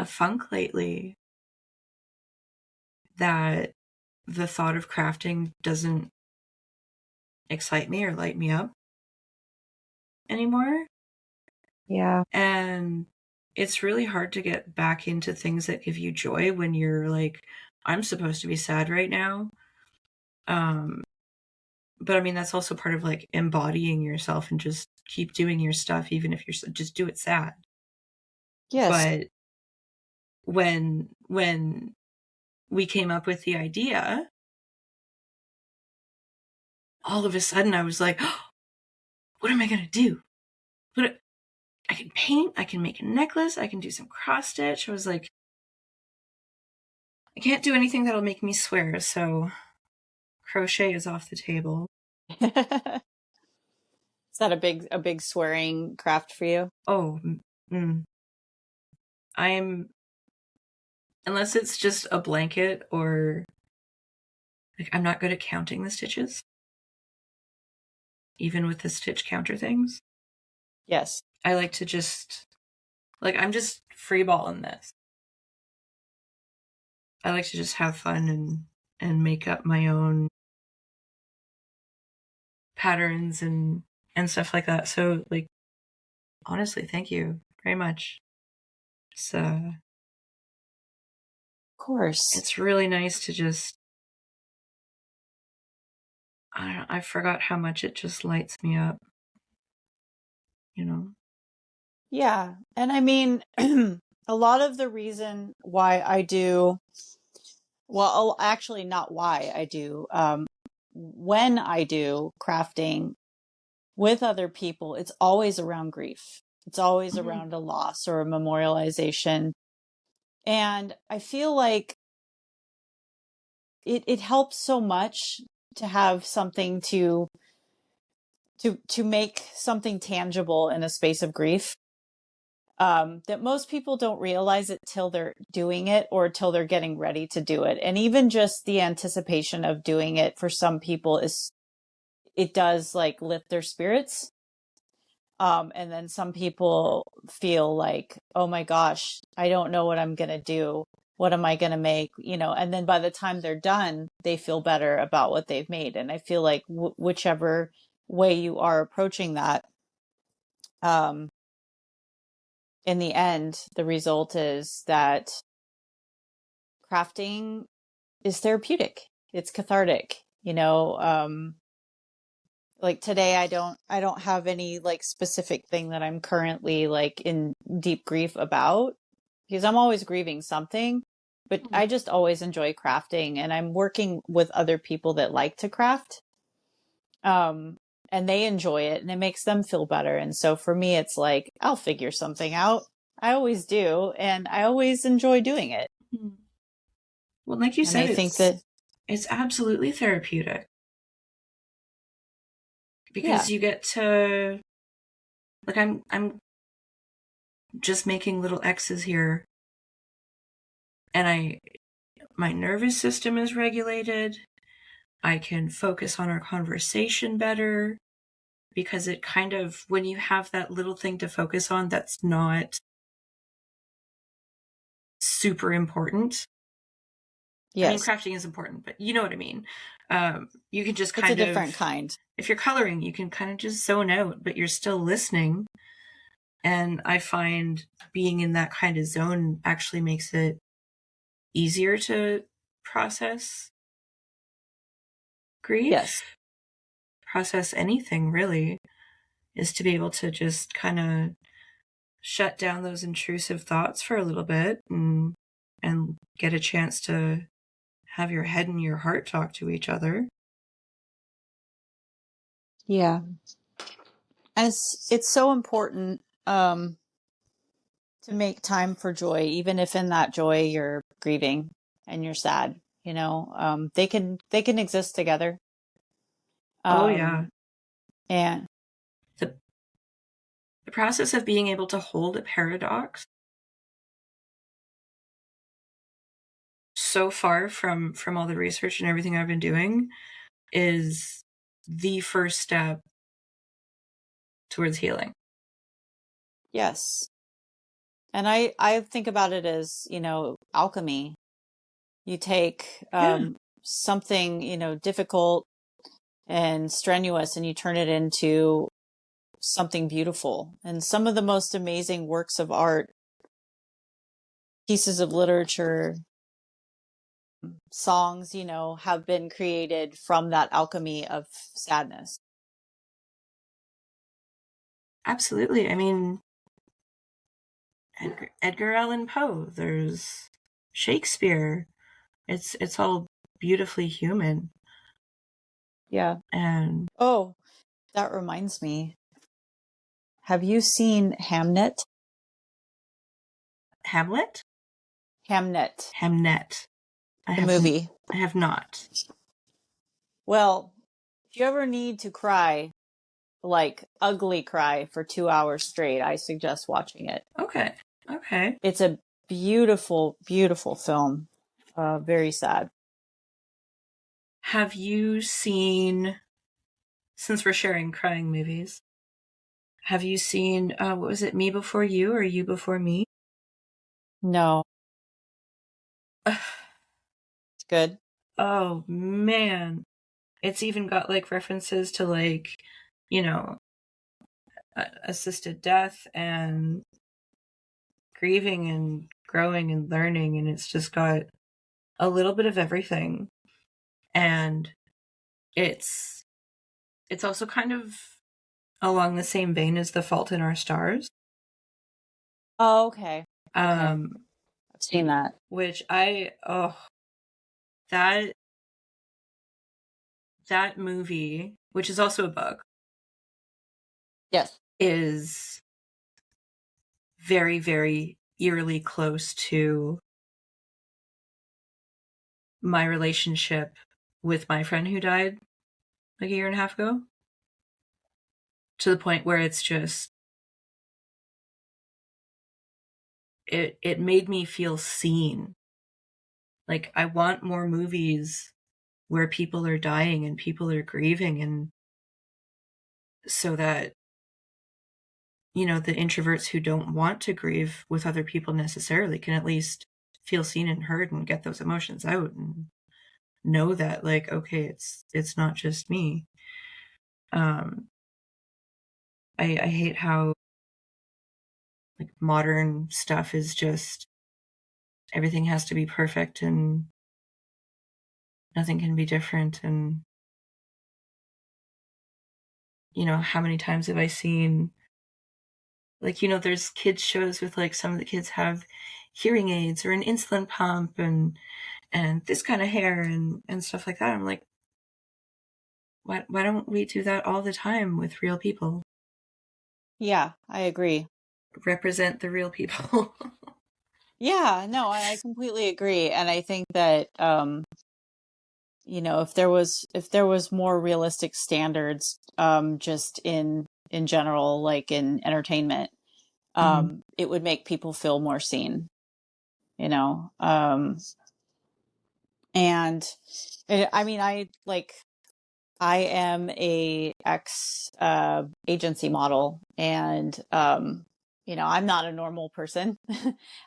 funk lately that the thought of crafting doesn't excite me or light me up anymore. Yeah. And it's really hard to get back into things that give you joy when you're like, I'm supposed to be sad right now. But I mean, that's also part of like embodying yourself and just keep doing your stuff, even if you're just do it sad. Yes. But when we came up with the idea, all of a sudden I was like, oh, what am I going to do? I can paint, I can make a necklace, I can do some cross stitch. I was like, I can't do anything that'll make me swear, so crochet is off the table. Is that a big swearing craft for you? Oh, unless it's just a blanket or like, I'm not good at counting the stitches. Even with the stitch counter things. Yes. I like to just, like, I'm just freeballing this. I like to just have fun and make up my own patterns and stuff like that. So, like, honestly, thank you very much. So, of course. It's really nice to just, I forgot how much it just lights me up. You know? Yeah. And I mean, a lot of the reason why I do Well, actually, not why I do. When I do crafting with other people, it's always around grief. It's always Mm-hmm. around a loss or a memorialization. And I feel like it helps so much to have something to make something tangible in a space of grief, that most people don't realize it till they're doing it or till they're getting ready to do it. And even just the anticipation of doing it for some people it does like lift their spirits. And then some people feel like, oh my gosh, I don't know what I'm going to do. What am I going to make? And then by the time they're done, they feel better about what they've made. And I feel like whichever way you are approaching that, um, in the end, the result is that crafting is therapeutic. It's cathartic, like today I don't have any like specific thing that I'm currently like in deep grief about, because I'm always grieving something, but I just always enjoy crafting, and I'm working with other people that like to craft, um and they enjoy it and it makes them feel better. And so for me it's like I'll figure something out. I always do, and I always enjoy doing it. Well, like you And I said, think that it's absolutely therapeutic yeah. because you get to, like, I'm just making little X's here, and my nervous system is regulated. I can focus on our conversation better because it kind of, when you have that little thing to focus on that's not super important. I mean, Yes, crafting is important, but you know what I mean. You can just it's a kind different of, kind. if you're coloring, you can kind of just zone out, but you're still listening. And I find being in that kind of zone actually makes it easier to process Yes. grief, process anything really, is to be able to just kind of shut down those intrusive thoughts for a little bit and get a chance to have your head and your heart talk to each other. Yeah. And it's so important, to make time for joy, even if in that joy you're grieving and you're sad. They can exist together. Oh yeah. Um, and The the process of being able to hold a paradox so far from all the research and everything I've been doing is the first step towards healing. yes, and I think about it as alchemy. You take Yeah, something difficult and strenuous, and you turn it into something beautiful. And some of the most amazing works of art, pieces of literature, songs, have been created from that alchemy of sadness. absolutely. I mean, Edgar Allan Poe, there's Shakespeare. It's all beautifully human. Yeah. And Oh, that reminds me. Have you seen Hamnet? Hamlet? Hamnet, Hamnet. the movie. I have not. Well, if you ever need to cry, like ugly cry for 2 hours straight, I suggest watching it. Okay. Okay. It's a beautiful, beautiful film. Very sad. Have you seen, since we're sharing crying movies, have you seen, what was it, Me Before You or You Before Me? No, it's good. Oh, man. It's even got like references to like, you know, assisted death and grieving and growing and learning. And it's just got a little bit of everything. And it's also kind of along the same vein as The Fault in Our Stars. Oh, okay. Okay. Um, I've seen that. which that movie, which is also a book, Yes. is very, very eerily close to my relationship with my friend who died like a year and a half ago, to the point where it's just, it made me feel seen. Like, I want more movies where people are dying and people are grieving, and so that, you know, the introverts who don't want to grieve with other people necessarily can at least feel seen and heard and get those emotions out and know that, like, okay, it's not just me. I hate how, like, modern stuff is just, everything has to be perfect and nothing can be different. And, you know, how many times have I seen, like, you know, there's kids shows with, like, some of the kids have hearing aids or an insulin pump and this kind of hair and stuff like that. I'm like, why don't we do that all the time with real people? Yeah, I agree. Represent the real people. Yeah, no, I completely agree. And I think that, you know, if there was more realistic standards, just in general, like in entertainment, Mhm. it would make people feel more seen, you know. And I mean, I am a ex agency model, and you know, I'm not a normal person.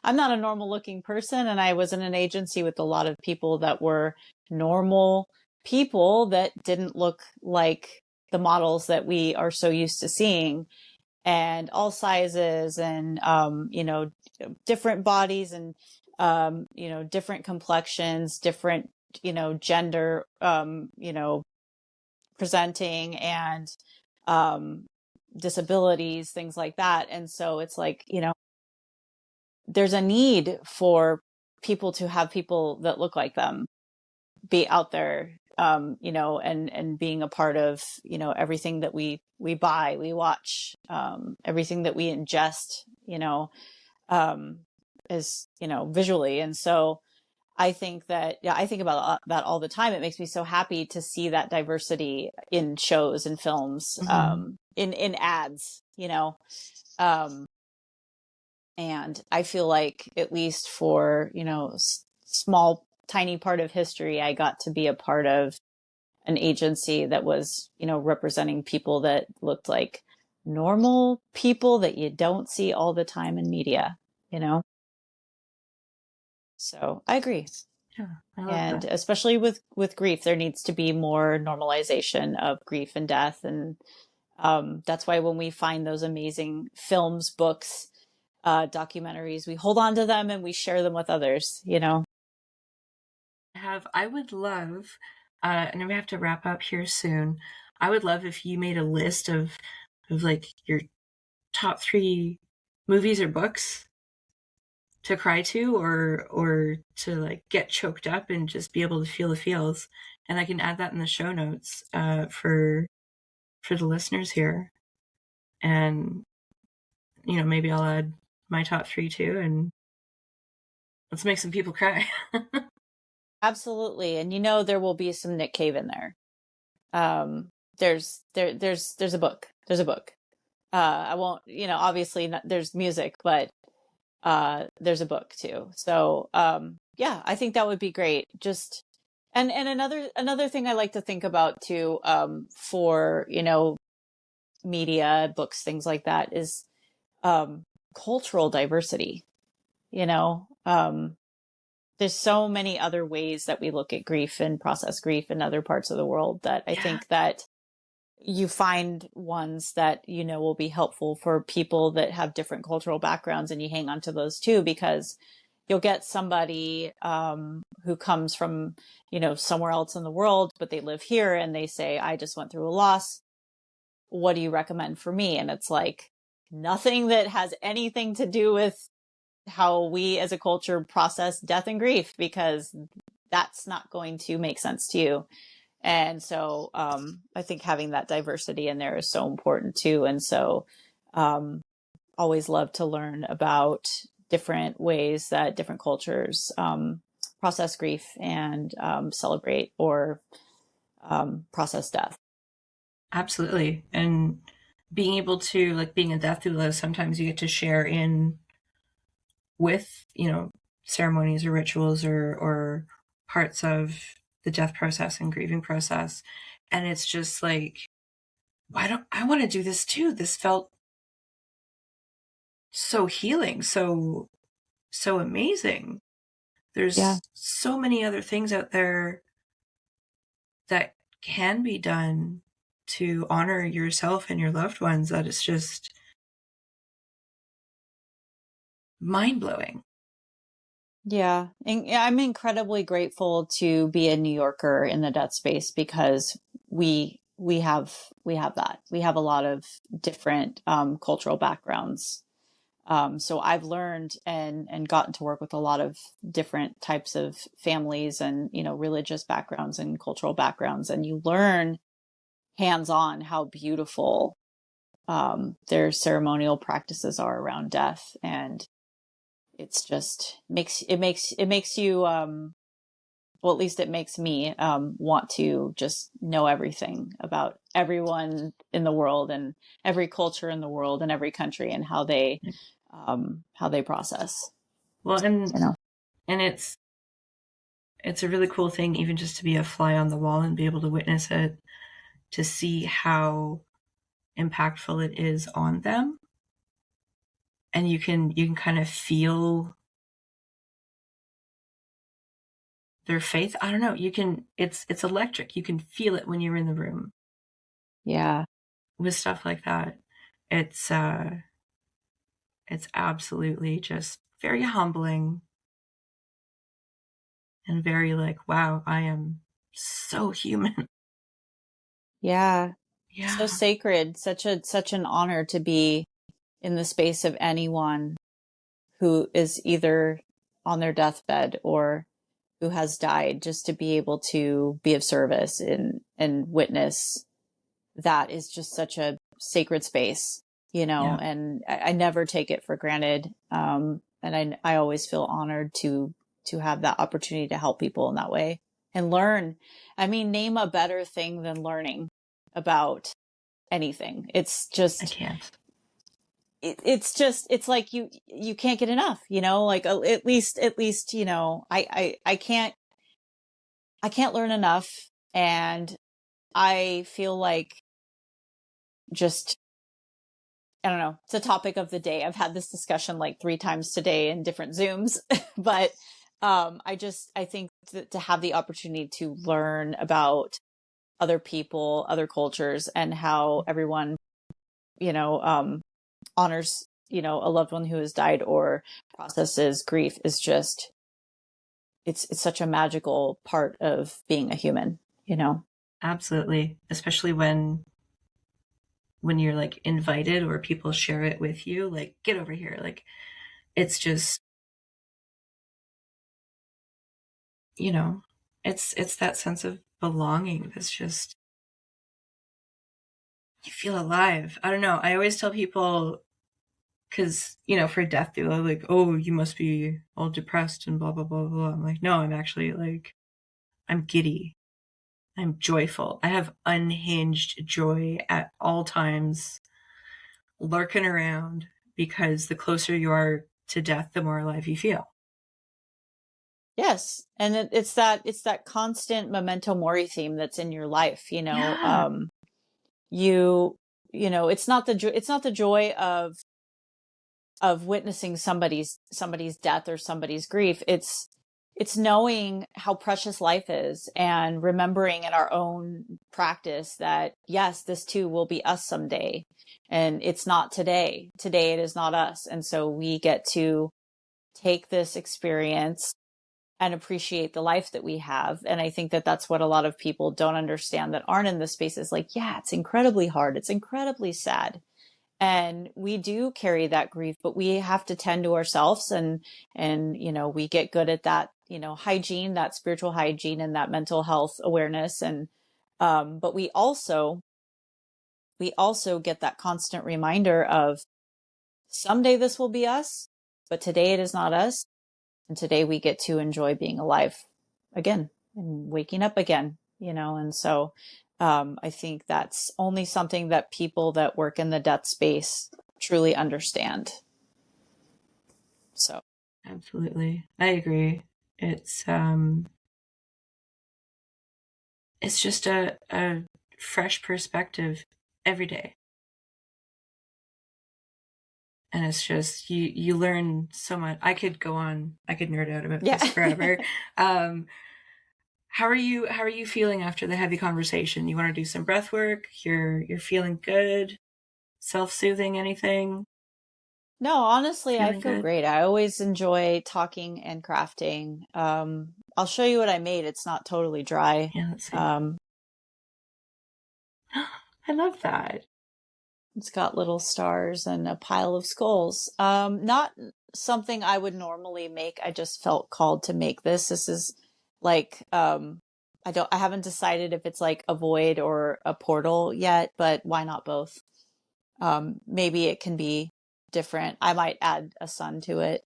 I'm not a normal looking person, and I was in an agency with a lot of people that were normal people that didn't look like the models that we are so used to seeing, and all sizes, and you know, different bodies, and you know, different complexions, different, you know, gender, you know, presenting, and um, disabilities, things like that. And so it's like, you know, there's a need for people to have people that look like them be out there, you know, and being a part of, you know, everything that we buy, we watch, everything that we ingest, you know, um, is, you know, visually. And so I think that, yeah, I think about that all the time. It makes me so happy to see that diversity in shows and films, Mhm. in ads, you know. Um, and I feel like, at least for, you know, small, tiny part of history, I got to be a part of an agency that was, you know, representing people that looked like normal people that you don't see all the time in media, you know. So I agree. Yeah, I love And that. especially with grief, there needs to be more normalization of grief and death. And that's why when we find those amazing films, books, documentaries, we hold on to them and we share them with others, you know. I would love, and we have to wrap up here soon. I would love if you made a list of like your top 3 movies or books to cry to, or to, like, get choked up and just be able to feel the feels. And I can add that in the show notes, for the listeners here. And, you know, maybe I'll add my top 3 too, and let's make some people cry. Absolutely. And you know, there will be some Nick Cave in there. Um, there's a book. There's a book. I won't, you know, obviously not, there's music, but there's a book too. So yeah, I think that would be great. Just and another thing I like to think about too, for, you know, media, books, things like that, is um cultural diversity. You know, there's so many other ways that we look at grief and process grief in other parts of the world, that I Yeah. think that you find ones that, you know, will be helpful for people that have different cultural backgrounds, and you hang on to those too, because you'll get somebody who comes from, you know, somewhere else in the world, but they live here, and they say, I just went through a loss. What do you recommend for me? And it's like, nothing that has anything to do with how we as a culture process death and grief, because that's not going to make sense to you. And so I think having that diversity in there is so important too. And so always love to learn about different ways that different cultures process grief and celebrate or process death. Absolutely. And being able to, like, being a death doula, sometimes you get to share in with, ceremonies or rituals or parts of the death process and grieving process. And it's just like, why don't I want to do this too? This felt so healing, so amazing. There's so many other things out there that can be done to honor yourself and your loved ones that it's just mind-blowing. Yeah. And I'm incredibly grateful to be a New Yorker in the death space because we have that. We have a lot of different cultural backgrounds. So I've learned and gotten to work with a lot of different types of families and, religious backgrounds and cultural backgrounds. And you learn hands-on how beautiful their ceremonial practices are around death. And it's just makes you, well, at least it makes me want to just know everything about everyone in the world and every culture in the world and every country and how they process. Well, and it's a really cool thing, even just to be a fly on the wall and be able to witness it, to see how impactful it is on them. And you can kind of feel their faith. I don't know. It's electric. You can feel it when you're in the room. Yeah. With stuff like that. It's absolutely just very humbling and very like, wow, I am so human. Yeah. Yeah. So sacred, such an honor to be in the space of anyone who is either on their deathbed or who has died, just to be able to be of service and witness that is just such a sacred space, and I never take it for granted. And I always feel honored to have that opportunity to help people in that way and learn. I mean, name a better thing than learning about anything. It's just, I can't. it's like you can't get enough, like at least, I can't learn enough. And I feel like just, I don't know, it's a topic of the day. I've had this discussion like 3 times today in different Zooms, but I think to have the opportunity to learn about other people, other cultures, and how everyone, honors, a loved one who has died or processes grief is just, it's such a magical part of being a human, Absolutely. Especially when you're like invited or people share it with you, like, get over here. Like, it's just, it's that sense of belonging that's just, you feel alive. I don't know. I always tell people, because, for death doula, like, oh, you must be all depressed and blah, blah, blah, blah. I'm like, no, I'm actually like, I'm giddy. I'm joyful. I have unhinged joy at all times, lurking around, because the closer you are to death, the more alive you feel. Yes. And it's that constant memento mori theme that's in your life, Yeah. It's not the joy of witnessing somebody's death or somebody's grief. It's knowing how precious life is and remembering in our own practice that, yes, this too will be us someday. And it's not today. Today it is not us. And so we get to take this experience and appreciate the life that we have. And I think that that's what a lot of people don't understand that aren't in this space is like, yeah, it's incredibly hard. It's incredibly sad. And we do carry that grief, but we have to tend to ourselves and we get good at that hygiene, that spiritual hygiene and that mental health awareness. And, but we also get that constant reminder of someday this will be us, but today it is not us. And today we get to enjoy being alive again and waking up again, and so I think that's only something that people that work in the death space truly understand. So. Absolutely. I agree. It's just a fresh perspective every day. And it's just, you learn so much. I could go on, I could nerd out about this forever. How are you feeling after the heavy conversation? You want to do some breath work? You're feeling good? Self-soothing, anything? No, honestly, Feeling I feel good? great. I always enjoy talking and crafting. I'll show you what I made. It's not totally dry. Yeah, let's see. I love that. It's got little stars and a pile of skulls. Not something I would normally make. I just felt called to make this. This is like, I haven't decided if it's like a void or a portal yet, but why not both? Maybe it can be different. I might add a sun to it.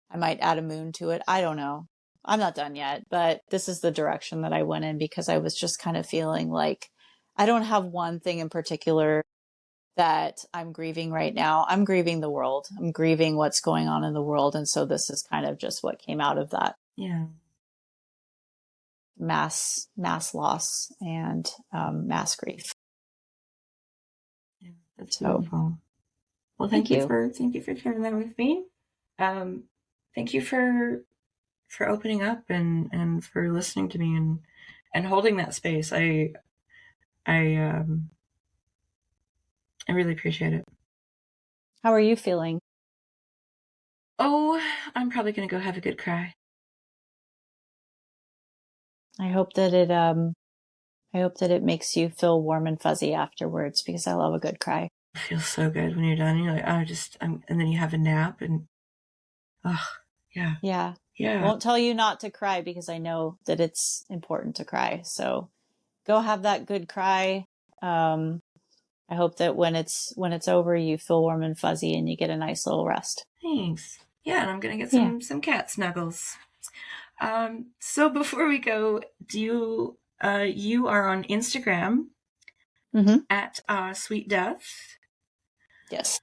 I might add a moon to it. I don't know. I'm not done yet, but this is the direction that I went in because I was just kind of feeling like I don't have one thing in particular that I'm grieving right now. I'm grieving the world. I'm grieving what's going on in the world. And so this is kind of just what came out of that. Yeah. Mass loss and mass grief. Yeah, that's beautiful. Well, thank you for sharing that with me. Thank you for opening up and for listening to me and holding that space. I really appreciate it. How are you feeling? Oh, I'm probably going to go have a good cry. I hope that it makes you feel warm and fuzzy afterwards because I love a good cry. It feels so good when you're done. You're like, and then you have a nap and, yeah. Yeah. Yeah. Won't tell you not to cry because I know that it's important to cry. So go have that good cry. I hope that when it's over, you feel warm and fuzzy and you get a nice little rest. Thanks. Yeah, and I'm gonna get some cat snuggles. So before we go, you are on Instagram at Sweet Death. Yes.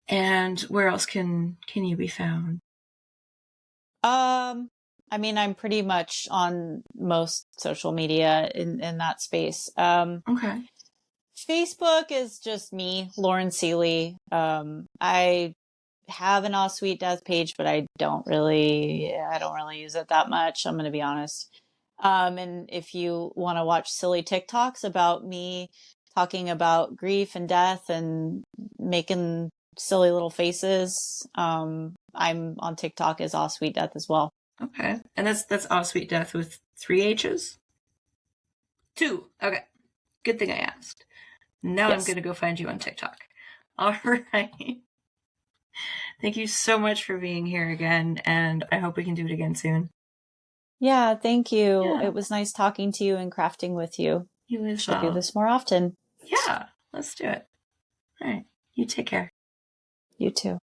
And where else can you be found? I mean, I'm pretty much on most social media in that space. Okay. Facebook is just me, Lauren Seeley. I have an Sweet Death page, but I don't really use it that much. I'm going to be honest. And if you want to watch silly TikToks about me talking about grief and death and making silly little faces, I'm on TikTok as Sweet Death as well. Okay. And that's Sweet Death with 3 H's? 2. Okay. Good thing I asked. Now yes. I'm going to go find you on TikTok. All right. Thank you so much for being here again, and I hope we can do it again soon. Yeah, thank you. Yeah. It was nice talking to you and crafting with you. You as well. Should do this more often. Yeah, let's do it. All right. You take care. You too.